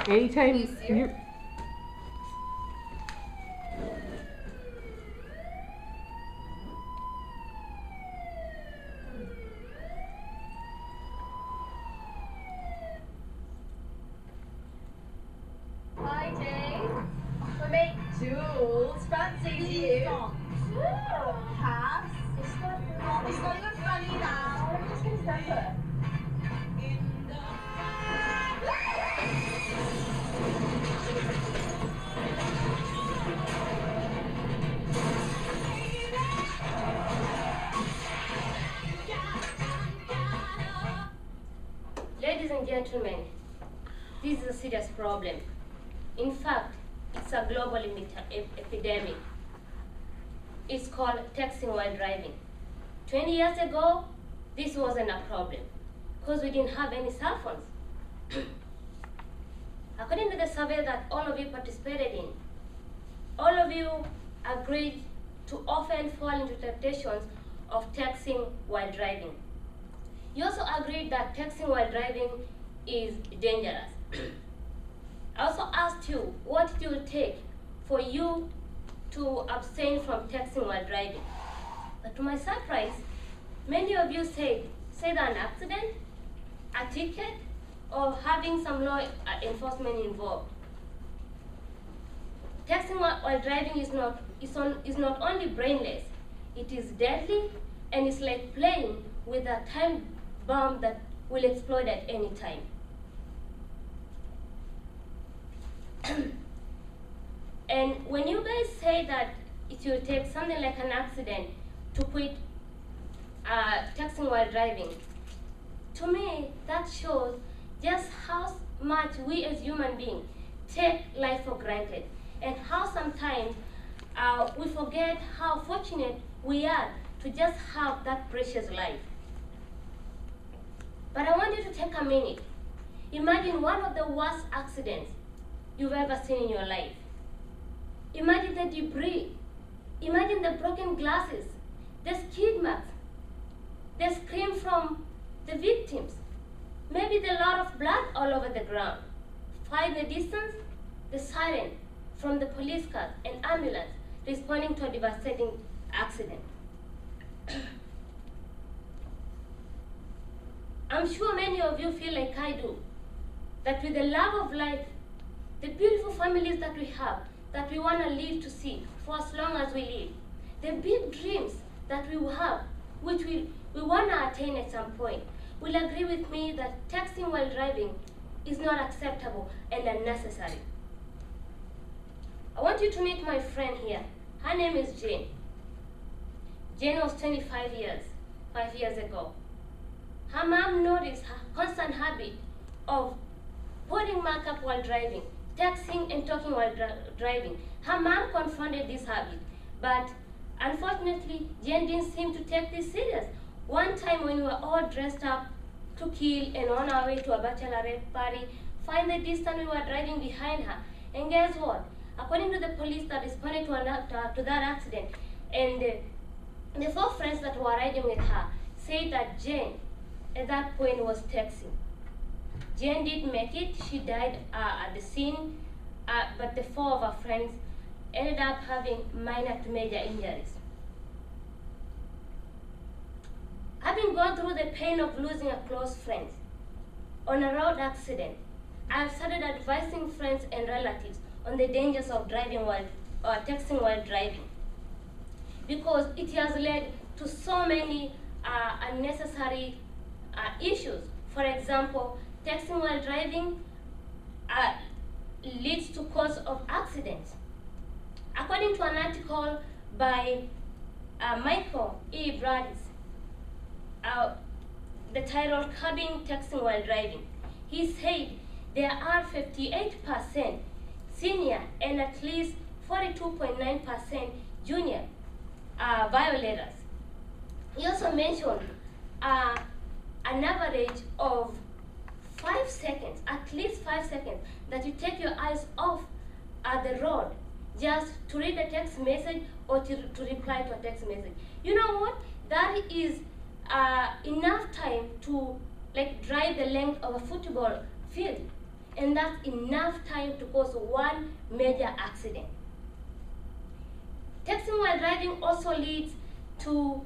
Anytime you. Hi, Jay. We make jewels. Fancy you. Cass. It's not even funny now. I'm just gonna send her. Ladies and gentlemen, this is a serious problem. In fact, it's a global epidemic. It's called texting while driving. 20 years ago, this wasn't a problem because we didn't have any cell phones. According to the survey that all of you participated in, all of you agreed to often fall into temptations of texting while driving. You also agreed that texting while driving is dangerous. I also asked you what it will take for you to abstain from texting while driving. But to my surprise, many of you said an accident, a ticket, or having some law enforcement involved. Texting while driving is not only brainless, it is deadly, and it's like playing with a time bomb that will explode at any time. And when you guys say that it will take something like an accident to quit texting while driving, to me, that shows just how much we as human beings take life for granted, and how sometimes we forget how fortunate we are to just have that precious life. But I want you to take a minute. Imagine one of the worst accidents you've ever seen in your life. Imagine the debris. Imagine the broken glasses, the skid marks, the scream from the victims, maybe the lot of blood all over the ground. Far in the distance, the siren from the police car and ambulance responding to a devastating accident. I'm sure many of you feel like I do, that with the love of life, the beautiful families that we have, that we want to live to see for as long as we live, the big dreams that we have, which we want to attain at some point, will agree with me that texting while driving is not acceptable and unnecessary. I want you to meet my friend here. Her name is Jane. Jane was 25 years, 5 years ago. Her mom noticed her constant habit of putting makeup while driving, texting and talking while driving. Her mom confronted this habit, but unfortunately, Jane didn't seem to take this serious. One time when we were all dressed up to kill and on our way to a bachelorette party, find the distance we were driving behind her. And guess what? According to the police that responded to that accident, and the 4 friends that were riding with her said that Jane at that point was texting. Jane did make it. She died at the scene, but the 4 of her friends ended up having minor to major injuries. Having gone through the pain of losing a close friend on a road accident, I have started advising friends and relatives on the dangers of driving while texting while driving, because it has led to so many unnecessary issues. For example, texting while driving leads to cause of accidents. According to an article by Michael E. Bradis, the title Curbing Texting While Driving, he said there are 58% senior and at least 42.9% junior violators. He also mentioned an average of 5 seconds, at least 5 seconds, that you take your eyes off at the road just to read a text message or to reply to a text message. You know what? That is enough time to like drive the length of a football field, and that's enough time to cause one major accident. Texting while driving also leads to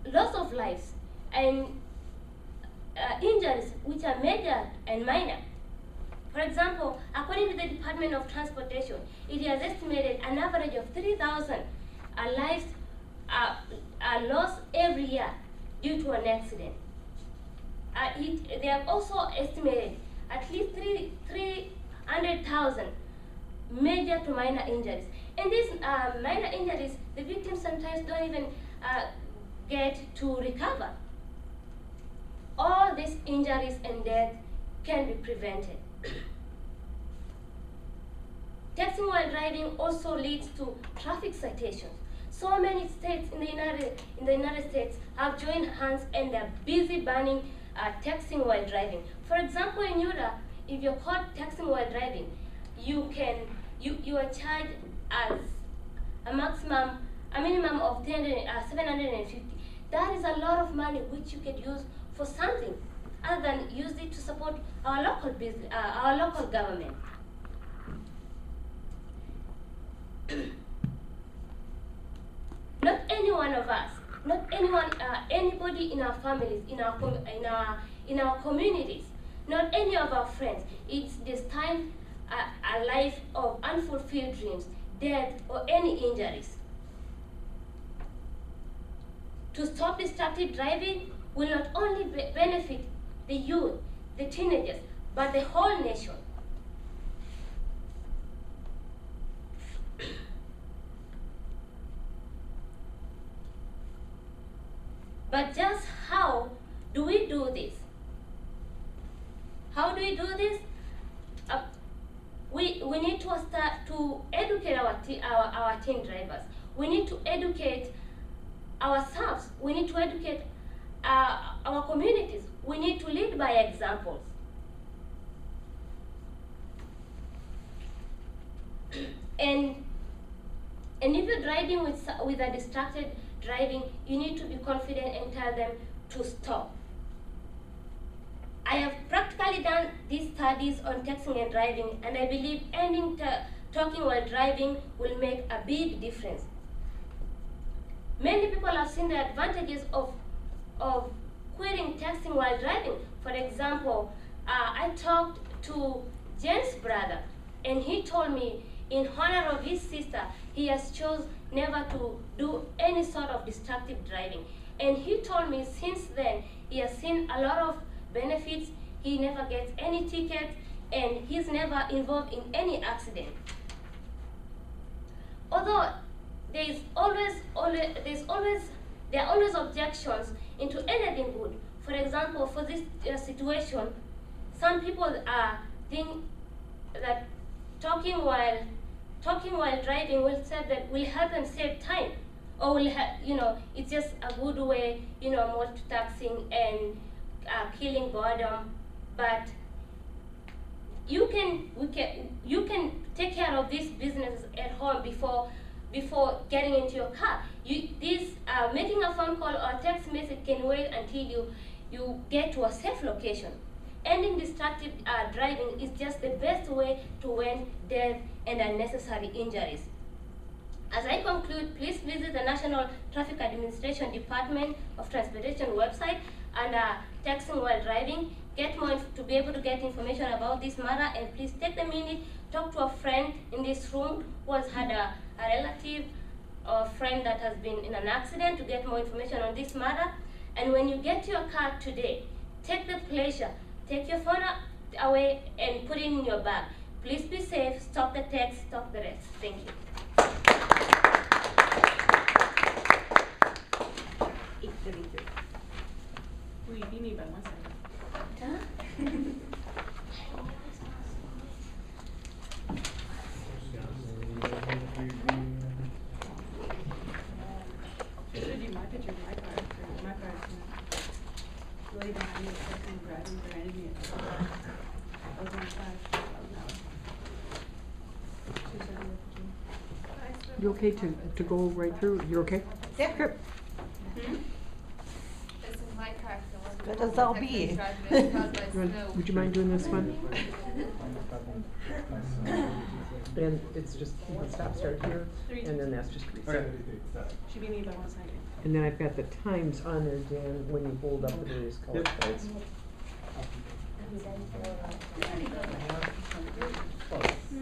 loss of lives and injuries which are major and minor. For example, according to the Department of Transportation, it has estimated an average of 3,000 lives are lost every year due to an accident. They have also estimated at least 300,000 major to minor injuries. And these minor injuries, the victims sometimes don't even get to recover. All these injuries and death can be prevented. Texting while driving also leads to traffic citations. So many states in the United States have joined hands and they're busy banning texting while driving. For example, in Utah, if you're caught texting while driving, you are charged as a minimum of 750. That is a lot of money which you could use for something other than use it to support our local business, our local government. Not any one of us, not anyone, anybody in our families, in our communities, not any of our friends. It's this time a life of unfulfilled dreams, death, or any injuries. To stop distracted driving will not only benefit the youth, the teenagers, but the whole nation. But just how do we do this? How do we do this? We need to start to educate our teen drivers. We need to educate ourselves. We need to educate our communities. We need to lead by examples. And if you're driving with a distracted driving, you need to be confident and tell them to stop. I have practically done these studies on texting and driving, and I believe ending talking while driving will make a big difference. Many people have seen the advantages of quitting texting while driving. For example, I talked to Jen's brother, and he told me in honor of his sister, he has chosen never to do any sort of destructive driving. And he told me since then, he has seen a lot of benefits. He never gets any tickets, and he's never involved in any accident. Although there are always objections into anything good. For example, for this situation, some people think that talking while driving will help them save time, or it's just a good way, multitasking and killing boredom. But you can take care of this business at home before getting into your car. Making a phone call or text message can wait until you get to a safe location. Ending distracted driving is just the best way to end death and unnecessary injuries. As I conclude, please visit the National Traffic Administration Department of Transportation website under texting while driving. To be able to get information about this matter, and please take a minute, talk to a friend in this room who has had a relative or friend that has been in an accident to get more information on this matter. And when you get to your car today, take the pleasure, take your phone away and put it in your bag. Please be safe, stop the text, stop the rest. Thank you. Uy, Dini, vamos a ver. Should you market your my car? My car is not really behind me, texting, driving, or anything. I was on 5,000 hours. You okay to go right through? You're okay? Yeah. Good. This is my car. Let us all be. Would you mind doing this one? And it's just, you can stop, start here, and then that's just reset. Should be me by 1 second. And then I've got the times on there, Dan, when you hold up the various color codes.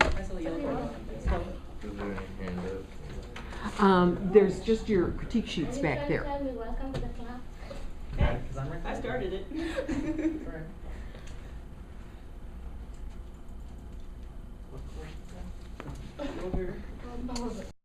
I saw the yellow one. Is there any hand up? There's just your critique sheets back there. Tell me welcome to the class. Hey, I started it. Over.